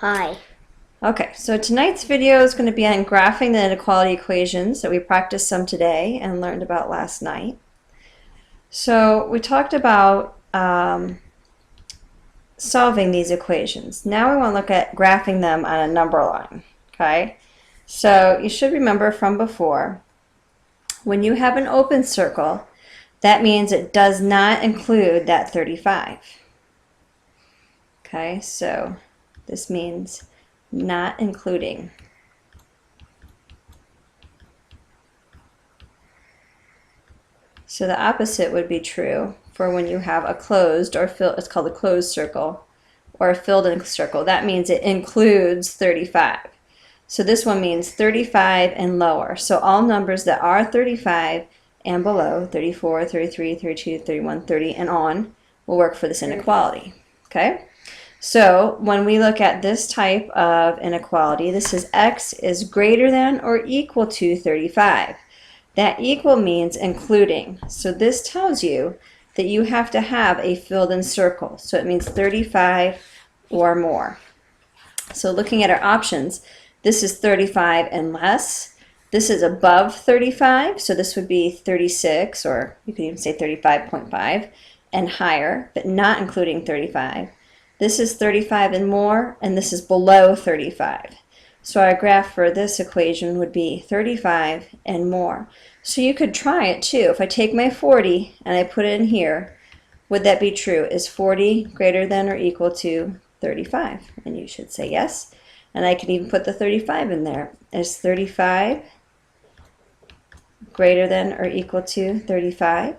Hi. Okay, so tonight's video is going to be on graphing the inequality equations that we practiced some today and learned about last night. So we talked about solving these equations. Now we want to look at graphing them on a number line. Okay, so you should remember from before, when you have an open circle, that means it does not include that 35. Okay, so this means not including. So the opposite would be true for when you have a closed or filled, it's called a closed circle, or a filled in circle. That means it includes 35. So this one means 35 and lower. So all numbers that are 35 and below, 34, 33, 32, 31, 30, and on, will work for this inequality. Okay? So when we look at this type of inequality, this is x is greater than or equal to 35. That equal means including. So this tells you that you have to have a filled in circle. So it means 35 or more. So looking at our options, this is 35 and less. This is above 35, so this would be 36, or you could even say 35.5, and higher, but not including 35. This is 35 and more, and this is below 35. So our graph for this equation would be 35 and more. So you could try it too. If I take my 40 and I put it in here, would that be true? Is 40 greater than or equal to 35? And you should say yes. And I can even put the 35 in there. Is 35 greater than or equal to 35?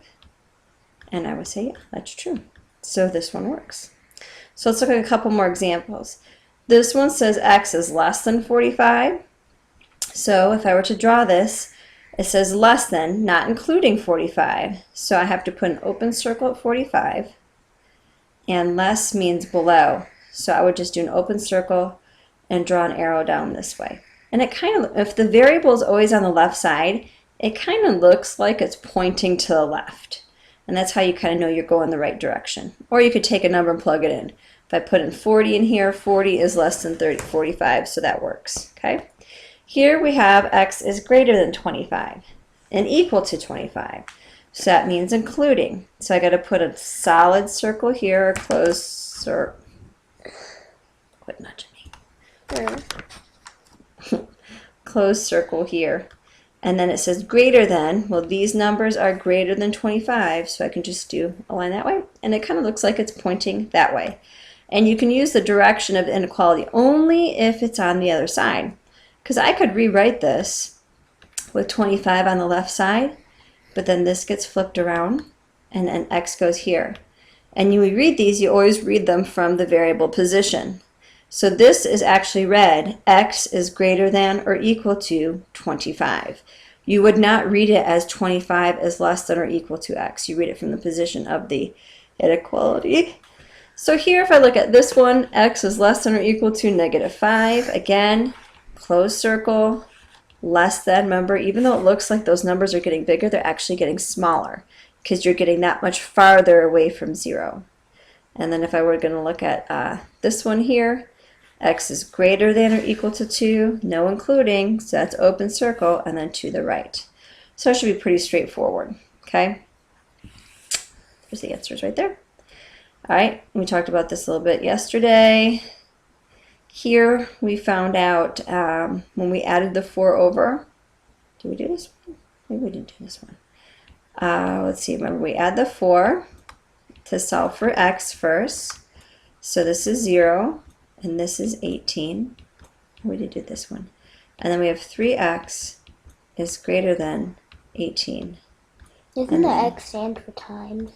And I would say, yeah, that's true. So this one works. So let's look at a couple more examples. This one says x is less than 45. So if I were to draw this, it says less than, not including 45. So I have to put an open circle at 45. And less means below. So I would just do an open circle and draw an arrow down this way. And it kind of, if the variable is always on the left side, it kind of looks like it's pointing to the left. And that's how you kind of know you're going the right direction. Or you could take a number and plug it in. If I put in 40 in here, 40 is less than 45, so that works. Okay. Here we have x is greater than 25 and equal to 25. So that means including. So I got to put a solid circle here, a closed circle. Quit nudging me. Closed circle here. And then it says greater than. Well, these numbers are greater than 25, so I can just do a line that way. And it kind of looks like it's pointing that way. And you can use the direction of the inequality only if it's on the other side. Because I could rewrite this with 25 on the left side, but then this gets flipped around, and then x goes here. And when you read these, you always read them from the variable position. So this is actually read, x is greater than or equal to 25. You would not read it as 25 is less than or equal to x. You read it from the position of the inequality. So here, if I look at this one, x is less than or equal to -5. Again, closed circle, less than. Remember, even though it looks like those numbers are getting bigger, they're actually getting smaller because you're getting that much farther away from 0. And then if I were going to look at this one here, x is greater than or equal to 2, no including, so that's open circle, and then to the right. So it should be pretty straightforward. Okay? There's the answers right there. All right, we talked about this a little bit yesterday. Here we found out when we added the 4 over. Did we do this one? Maybe we didn't do this one. Let's see, remember we add the 4 to solve for x first. So this is 0, and this is 18. We did do this one. And then we have 3x is greater than 18. Doesn't the x stand for times?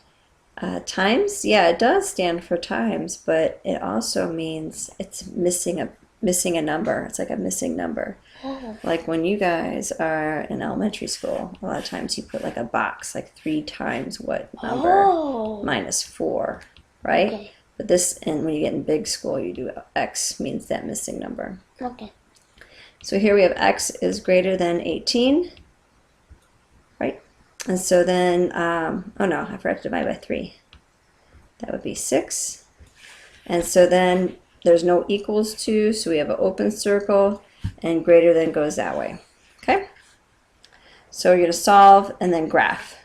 Times, yeah, it does stand for times, but it also means it's missing a number. It's like a missing number. Oh. Like when you guys are in elementary school, a lot of times you put like a box, like 3 times what number? Minus 4, right? Okay. But this, and when you get in big school, you do x means that missing number. Okay. So here we have x is greater than 18, right? And so then, oh no, I forgot to divide by 3. That would be 6. And so then There's no equals to, so we have an open circle, and greater than goes that way. Okay? So you're going to solve and then graph.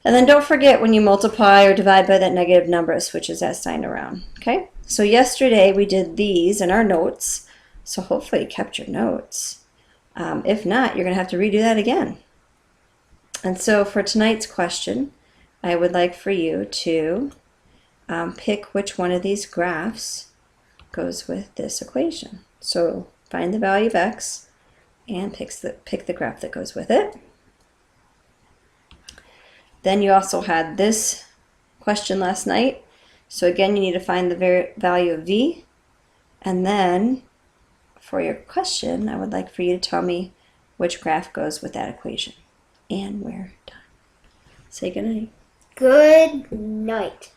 And then don't forget when you multiply or divide by that negative number, it switches that sign around. Okay? So yesterday we did these in our notes, so hopefully you kept your notes. If not, you're going to have to redo that again. And so for tonight's question, I would like for you to pick which one of these graphs goes with this equation. So find the value of x and pick the graph that goes with it. Then you also had this question last night. So again, you need to find the value of v. And then for your question, I would like for you to tell me which graph goes with that equation. And we're done. Say good night. Good night.